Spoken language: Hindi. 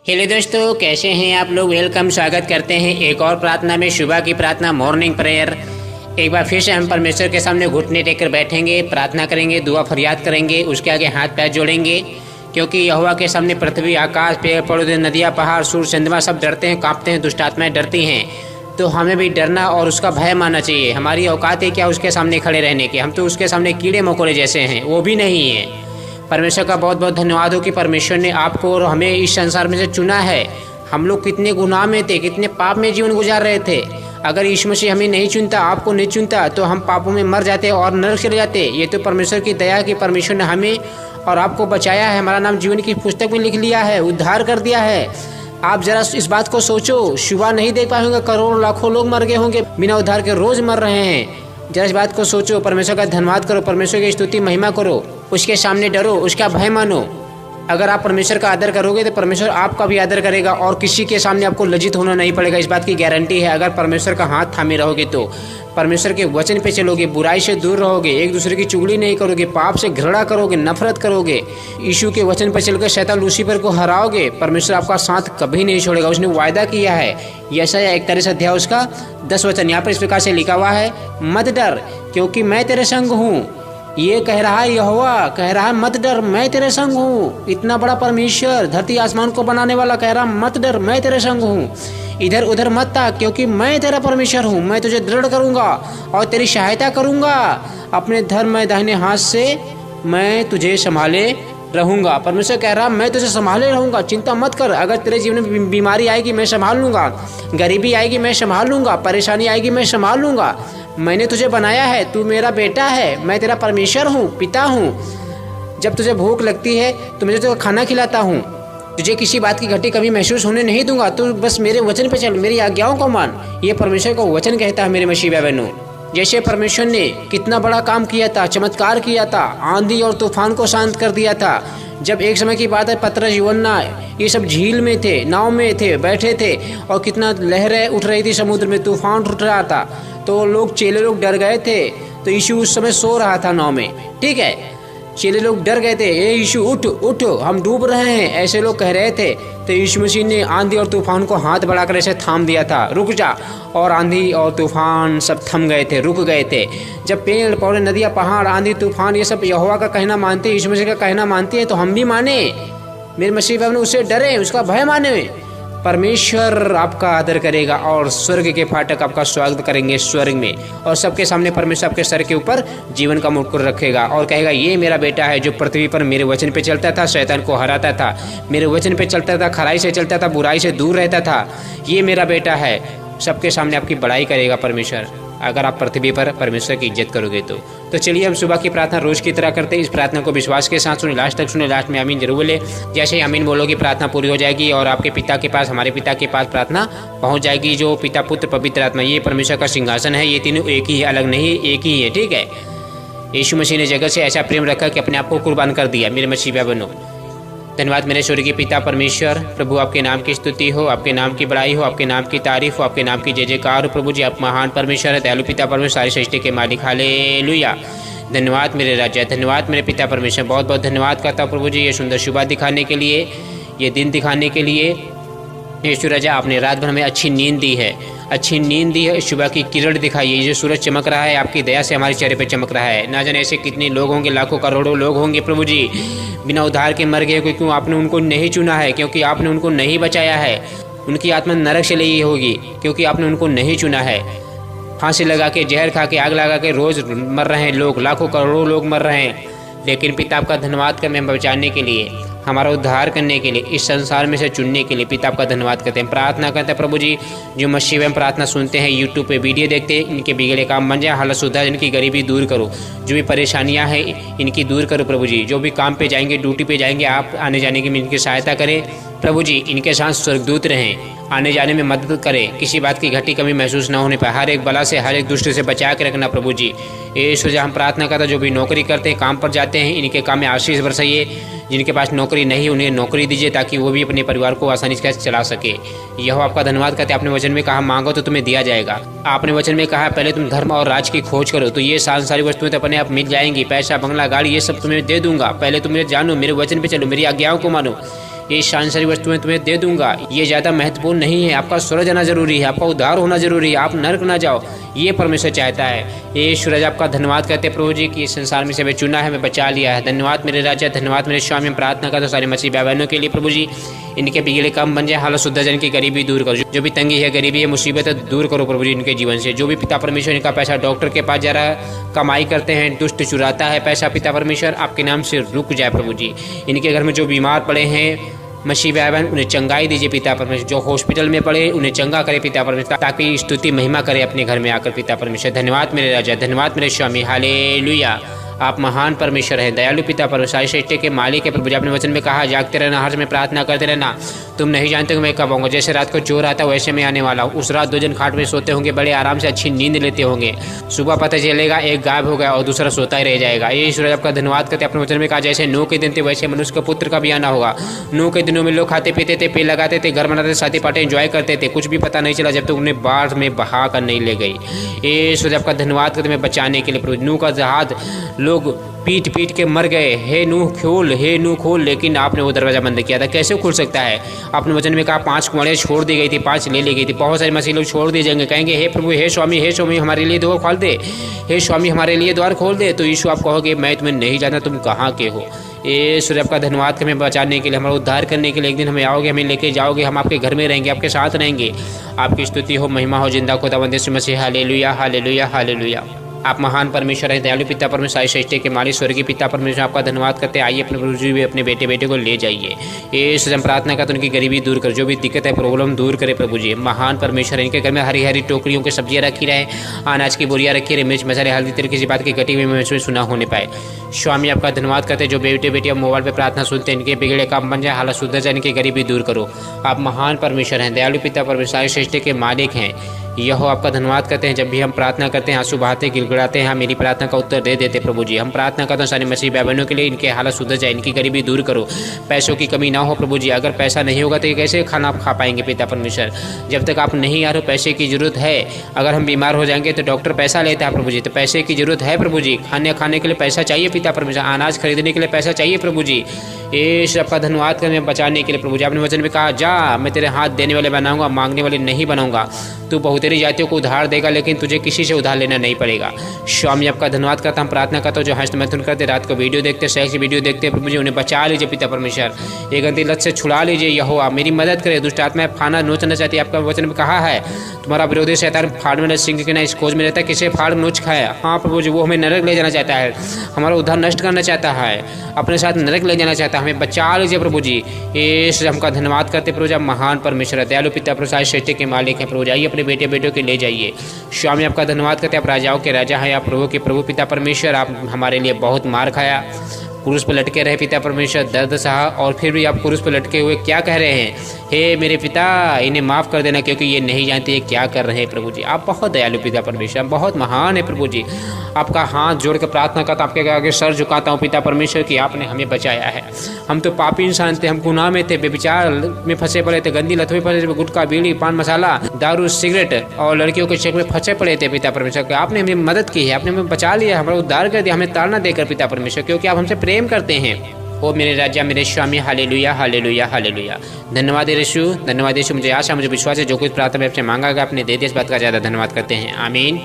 हेलो दोस्तों, कैसे हैं आप लोग। वेलकम, स्वागत करते हैं एक और प्रार्थना में। सुबह की प्रार्थना, मॉर्निंग प्रेयर। एक बार फिर से हम परमेश्वर के सामने घुटने टेक कर बैठेंगे, प्रार्थना करेंगे, दुआ फरियाद करेंगे, उसके आगे हाथ पैर जोड़ेंगे। क्योंकि यहोवा के सामने पृथ्वी, आकाश, पेड़ पौधे, नदियाँ, पहाड़, सूर्य, चंद्रमा सब डरते हैं, कांपते हैं, दुष्ट आत्माएं डरती हैं। तो हमें भी डरना और उसका भय मानना चाहिए। हमारी औकात है क्या उसके सामने खड़े रहने के? हम तो उसके सामने कीड़े मकोड़े जैसे हैं, वो भी नहीं है। परमेश्वर का बहुत बहुत धन्यवाद हो कि परमेश्वर ने आपको और हमें इस संसार में से चुना है। हम लोग कितने गुनाह में थे, कितने पाप में जीवन गुजार रहे थे। अगर यीशु मसीह हमें नहीं चुनता, आपको नहीं चुनता, तो हम पापों में मर जाते और नरक चले जाते। ये तो परमेश्वर की दया कि परमेश्वर ने हमें और आपको बचाया है। हमारा नाम जीवन की पुस्तक में लिख लिया है, उद्धार कर दिया है। आप जरा इस बात को सोचो, सुबह नहीं देख पाए होंगे, करोड़ों लाखों लोग मर गए होंगे बिना उद्धार के, रोज मर रहे हैं। जरा इस बात को सोचो, परमेश्वर का धन्यवाद करो, परमेश्वर की स्तुति महिमा करो, उसके सामने डरो, उसका भय मानो। अगर आप परमेश्वर का आदर करोगे तो परमेश्वर आपका भी आदर करेगा और किसी के सामने आपको लज्जित होना नहीं पड़ेगा। इस बात की गारंटी है। अगर परमेश्वर का हाथ थामे रहोगे तो परमेश्वर के वचन पे चलोगे, बुराई से दूर रहोगे, एक दूसरे की चुगली नहीं करोगे, पाप से घृणा करोगे, नफरत करोगे, यीशु के वचन पर चलकर शैतान लूसीफर को हराओगे, परमेश्वर आपका साथ कभी नहीं छोड़ेगा। उसने वायदा किया है। यशायाह 41 अध्याय उसका 10 वचन यहाँ पर इस प्रकार से लिखा हुआ है, मत डर क्योंकि मैं तेरे संग हूँ। ये कह रहा है यहोवा, कह रहा है मत डर, मैं तेरे संग हूँ। इतना बड़ा परमेश्वर, धरती आसमान को बनाने वाला कह रहा मत डर, मैं तेरे संग हूँ। इधर उधर मत ताक क्योंकि मैं तेरा परमेश्वर हूँ। मैं तुझे दृढ़ करूँगा और तेरी सहायता करूँगा। अपने धर्म में दाहिने हाथ से मैं तुझे संभाले रहूँगा। परमेश्वर कह रहा मैं तुझे संभाले रहूँगा, चिंता मत कर। अगर तेरे जीवन में बीमारी आएगी मैं संभाल लूँगा, गरीबी आएगी मैं संभाल लूँगा, परेशानी आएगी मैं संभाल लूँगा। मैंने तुझे बनाया है, तू मेरा बेटा है, मैं तेरा परमेश्वर हूँ, पिता हूँ। जब तुझे भूख लगती है तो मैं तुझे खाना खिलाता हूँ। तुझे किसी बात की घटी कभी महसूस होने नहीं दूंगा। तू बस मेरे वचन पे चल, मेरी आज्ञाओं को मान। ये परमेश्वर का वचन कहता है मेरे मसीह बहनों। जैसे परमेश्वर ने कितना बड़ा काम किया था, चमत्कार किया था, आंधी और तूफान को शांत कर दिया था। जब एक समय की बात है, पतरस, यूहन्ना ये सब झील में थे, नाव में थे, बैठे थे और कितना लहरें उठ रही थी, समुद्र में तूफान उठ रहा था। तो चेले लोग डर गए थे। तो यीशु उस समय सो रहा था नाव में, ठीक है। चेले लोग डर गए थे, ए यीशु उठ उठ, हम डूब रहे हैं, ऐसे लोग कह रहे थे। तो यीशु मसीह ने आंधी और तूफान को हाथ बढ़ाकर ऐसे थाम दिया था, रुक जा। और आंधी और तूफान सब थम गए थे, रुक गए थे। जब पेड़ पौधे, नदियाँ, पहाड़, आंधी तूफान ये सब यहोवा का कहना मानते, यीशु मसीह का कहना मानते हैं, तो हम भी माने। मेरे मसीह बाब ने उससे डरे, उसका भय माने। परमेश्वर आपका आदर करेगा और स्वर्ग के फाटक आपका स्वागत करेंगे स्वर्ग में। और सबके सामने परमेश्वर आपके सर के ऊपर जीवन का मुकुट रखेगा और कहेगा ये मेरा बेटा है जो पृथ्वी पर मेरे वचन पे चलता था, शैतान को हराता था, मेरे वचन पे चलता था, खराई से चलता था, बुराई से दूर रहता था। ये मेरा बेटा है। सबके सामने आपकी बड़ाई करेगा परमेश्वर, अगर आप पृथ्वी पर परमेश्वर की इज्जत करोगे तो चलिए हम सुबह की प्रार्थना रोज की तरह करते हैं। इस प्रार्थना को विश्वास के साथ सुने, लास्ट तक सुने, लास्ट में आमीन जरूर बोले। जैसे ही आमीन बोलोगे प्रार्थना पूरी हो जाएगी और आपके पिता के पास, हमारे पिता के पास प्रार्थना पहुंच जाएगी। जो पिता, पुत्र, पवित्र आत्मा, ये परमेश्वर का सिंहासन है। ये तीनों एक ही है, अलग नहीं, एक ही है, ठीक है। यीशु मसीह ने जगत से ऐसा प्रेम रखा कि अपने आप को कुर्बान कर दिया। मेरे मसीह बनो, धन्यवाद मेरे स्वर्गीय पिता परमेश्वर। प्रभु आपके नाम की स्तुति हो, आपके नाम की बड़ाई हो, आपके नाम की तारीफ हो, आपके नाम की जय जयकार हो। प्रभु जी आप महान परमेश्वर है, दयालु पिता परमेश्वर, सारी सृष्टि के मालिक। हालेलुया। धन्यवाद मेरे राजा, धन्यवाद मेरे पिता परमेश्वर। बहुत बहुत धन्यवाद करता हूँ प्रभु जी ये सुंदर सुबह दिखाने के लिए, ये दिन दिखाने के लिए। यीशु राजा आपने रात भर हमें अच्छी नींद दी है, अच्छी नींद दी है। सुबह की किरण दिखाई है, ये जो सूरज चमक रहा है आपकी दया से हमारे चेहरे पे चमक रहा है। ना जाने ऐसे कितने लोग होंगे, लाखों करोड़ों लोग होंगे प्रभु जी बिना उद्धार के मर गए, क्योंकि आपने उनको नहीं चुना है, क्योंकि आपने उनको नहीं बचाया है। उनकी आत्मा नरक से ली होगी क्योंकि आपने उनको नहीं चुना है। फांसी लगा के, जहर खा के, आग लगा के रोज मर रहे हैं लोग, लाखों करोड़ों लोग मर रहे हैं। लेकिन पिता आपका धन्यवाद कर, हमें बचाने के लिए, हमारा उद्धार करने के लिए, इस संसार में से चुनने के लिए पिता आपका धन्यवाद करते हैं। प्रार्थना करते हैं प्रभु जी जो मसीह में प्रार्थना सुनते हैं, यूट्यूब पे वीडियो देखते हैं, इनके बिगड़े काम बन जाए, हालत सुधार, इनकी गरीबी दूर करो, जो भी परेशानियां हैं इनकी दूर करो प्रभु जी। जो भी काम पे जाएंगे, ड्यूटी पे जाएंगे, आप आने जाने की इनकी सहायता करें प्रभु जी। इनके साथ स्वर्गदूत रहें, आने जाने में मदद करें, किसी बात की घटी कमी महसूस न होने पर हर एक बला से, हर एक दुष्ट से बचा के रखना प्रभु जी। इस वजह हम प्रार्थना करते हैं जो भी नौकरी करते हैं, काम पर जाते हैं, इनके काम में आशीष बरसाइए। जिनके पास नौकरी नहीं उन्हें नौकरी दीजिए ताकि वो भी अपने परिवार को आसानी से चला सके। यह आपका धन्यवाद करते हैं। आपने वचन में कहा मांगो तो तुम्हें दिया जाएगा। आपने वचन में कहा पहले तुम धर्म और राज की खोज करो तो ये सारी वस्तुएं तो अपने आप मिल जाएंगी। पैसा, बंगला, गाड़ी ये सब तुम्हें दे दूंगा। पहले तुम मेरे जानो, मेरे वचन पे चलो, मेरी आज्ञाओं को मानो। ये सांसारिक वस्तुएं तुम्हें दे दूंगा, ये ज़्यादा महत्वपूर्ण नहीं है। आपका स्वर्ग जाना जरूरी है, आपका उद्धार होना जरूरी है, आप नरक ना जाओ, ये परमेश्वर चाहता है। ये सूरज आपका धन्यवाद करते प्रभु जी कि इस संसार में से हमें चुना है, हमें बचा लिया है। धन्यवाद मेरे राजा, धन्यवाद मेरे स्वामी। हम प्रार्थना करते सारे मसीह भाई बहनों के लिए प्रभु जी, इनके बिगड़े काम बन जाए, हालत शुद्ध जन की गरीबी दूर करो, जो भी तंगी है, गरीबी है, मुसीबत है, दूर करो प्रभु जी इनके जीवन से। जो भी पिता परमेश्वर इनका पैसा डॉक्टर के पास जा रहा है, कमाई करते हैं, दुष्ट चुराता है पैसा, पिता परमेश्वर आपके नाम से रुक जाए प्रभु जी। इनके घर में जो बीमार पड़े हैं मसीह भाई बहन, उन्हें चंगाई दीजिए पिता परमेश्वर। जो हॉस्पिटल में पड़े उन्हें चंगा करे पिता परमेश्वर, ताकि स्तुति महिमा करे अपने घर में आकर पिता परमेश्वर। धन्यवाद मेरे राजा, धन्यवाद मेरे स्वामी। हालेलुया। आप महान परमेश्वर हैं, दयालु पिता परमेश्वर, सृष्टि के मालिक है प्रभु जी। अपने वचन में कहा जागते रहना, हर समय प्रार्थना करते रहना, तुम नहीं जानते मैं कब आऊँगा। जैसे रात को चोर आता वैसे मैं आने वाला हूँ। उस रात 2 जन खाट में सोते होंगे, बड़े आराम से अच्छी नींद लेते होंगे। सुबह पता चलेगा एक गायब हो गया और दूसरा सोता ही रह जाएगा। ये ईश्वर आपका धन्यवाद करते। अपने वचन में कहा जैसे नूह के दिन थे वैसे मनुष्य के पुत्र का भी आना होगा। नूह के दिनों में लोग खाते पीते थे, पेड़ लगाते थे, घर बनाते थे, शादी पार्टी एंजॉय करते थे, कुछ भी पता नहीं चला जब तक उन्हें बाढ़ में बहा कर नहीं ले गई। ये ईश्वर आपका धन्यवाद करते मैं बचाने के लिए। नूह का जहाज लोग पीट पीट के मर गए, हे नूह खोल, हे नूह खोल, लेकिन आपने वो दरवाजा बंद किया था। कैसे खुल सकता है? आपने वचन में कहा 5 कुंवारियां छोड़ दी गई थी, 5 ले ली गई थी। बहुत सारे मसीह लोग छोड़ दिए जाएंगे, कहेंगे हे प्रभु, हे स्वामी हमारे लिए द्वार खोल दे, हे स्वामी हमारे लिए द्वार खोल दे। तो यीशु आप कहोगे मैं तुम्हें नहीं जानता, तुम कहाँ के हो। ये सूर्य आपका धन्यवाद हमें बचाने के लिए, हमारा उद्धार करने के लिए। एक दिन हमें आओगे, हमें लेके जाओगे, हम आपके घर में रहेंगे, आपके साथ रहेंगे। आपकी स्तुति हो, महिमा हो, जिंदा खुदावंद Yeshu Masih. Hallelujah, hallelujah, hallelujah. आप महान परमेश्वर हैं, दयालु पिता परमेश्वर, सारी सृष्टि के मालिक स्वर्गीय पिता परमेश्वर, आपका धन्यवाद करते हैं। आइए अपने प्रभु जी अपने बेटे को ले जाइए। ये हम प्रार्थना करते उनकी गरीबी दूर कर, जो भी दिक्कत है प्रॉब्लम दूर करे प्रभु जी। महान परमेश्वर इनके घर में हरी हरी टोकरियों की सब्जियां रखी रहे, अनाज की बोरियां रखी रहे, मिर्च मसाले हल्दी तेल किसी बात की घटी हुई महसूस सुना होने पाए। स्वामी आपका धन्यवाद करते हैं, जो बेटे बेटियां मोबाइल पर प्रार्थना सुनते हैं, इनके बिगड़े काम बन जाए, हालत सुधर जाए, इनकी गरीबी दूर करो। आप महान परमेश्वर हैं, दयालु पिता परमेश्वर, सारी सृष्टि के मालिक हैं। यह आपका धन्यवाद करते हैं। जब भी हम प्रार्थना करते हैं, आंसू बहाते गिड़गिड़ाते हैं, मेरी प्रार्थना का उत्तर दे देते प्रभु जी। हम प्रार्थना करते हैं सारे मसीह भाई बहनों के लिए, इनके हालत सुधर जाए, इनकी गरीबी दूर करो, पैसों की कमी ना हो प्रभु जी। अगर पैसा नहीं होगा तो ये कैसे खाना आप खा पाएंगे पिता परमेश्वर? जब तक आप नहीं आ रहे हो, पैसे की जरूरत है। अगर हम बीमार हो जाएंगे तो डॉक्टर पैसा लेता है प्रभु जी, तो पैसे की जरूरत है प्रभु जी। खाने के लिए पैसा चाहिए पिता परमेश्वर, अनाज खरीदने के लिए पैसा चाहिए प्रभु जी। ये सबका धन्यवाद करने बचाने के लिए प्रभु जी। आपने वचन में कहा जा मैं तेरे हाथ देने वाले बनाऊंगा, मांगने वाले नहीं बनाऊंगा। तू बहुतेरी जातियों को उधार देगा, लेकिन तुझे किसी से उधार लेना नहीं पड़ेगा। स्वामी आपका धन्यवाद करता हूँ, प्रार्थना करता हूँ जो हस्त मैथुन करते, रात को वीडियो देखते, सेक्स वीडियो देखते प्रभु जी, उन्हें बचा लीजिए पिता परमेश्वर। ये गंदी लत से छुड़ा लीजिए यहोवा, मेरी मदद करे। दुष्ट आत्मा फाना नोचना चाहती है, आपका वचन में कहा है तुम्हारा विरोधी शैतान फाड़ में सिंह के ना इस खोज में रहता है, किसे फाड़ नोच खाया। हाँ प्रभु जी, वो हमें नरक ले जाना चाहता है, हमारा उद्धार नष्ट करना चाहता है, अपने साथ नरक ले जाना चाहता है, हमें बचा लीजिए प्रभु जी। ये हमका धन्यवाद करते प्रभु जी। महान परमेश्वर दयालु पिता प्रभु, सृष्टि के मालिक हैं प्रभु जी। आइए अपने बेटे के ले जाइए। स्वामी आपका धन्यवाद करते, आप राजाओं के राजा हैं, आप प्रभु के प्रभु पिता परमेश्वर। आप हमारे लिए बहुत मार खाया, क्रूस पर लटके रहे पिता परमेश्वर, दर्द सहा, और फिर भी आप क्रूस पर लटके हुए क्या कह रहे हैं? हे मेरे पिता, इन्हें माफ़ कर देना क्योंकि ये नहीं जानते ये क्या कर रहे हैं प्रभु जी। आप बहुत दयालु पिता परमेश्वर, बहुत महान है प्रभु जी। आपका हाथ जोड़ कर प्रार्थना करता, आपके आगे सर झुकाता हूँ पिता परमेश्वर कि आपने हमें बचाया है। हम तो पापी इंसान थे, हम गुनाह में थे, बेविचार में फंसे पड़े थे, गंदी लत में फंसे थे, गुटखा बीड़ी पान मसाला दारू सिगरेट और लड़कियों के चक्कर में फंसे पड़े थे पिता परमेश्वर। आपने हमें मदद की है, आपने हमें बचा लिया, हमारा उद्धार कर दिया, हमें ताड़ना देकर पिता परमेश्वर, क्योंकि आप हमसे प्रेम करते हैं। ओ मेरे राजा, मेरे स्वामी, हालेलुया, हालेलुया, हालेलुया। धन्यवाद यीशु, धन्यवाद यीशु। मुझे आशा, मुझे विश्वास है जो कुछ प्रार्थना में आपसे मांगा गया आपने दे दिया, इस बात का ज़्यादा धन्यवाद करते हैं। आमीन।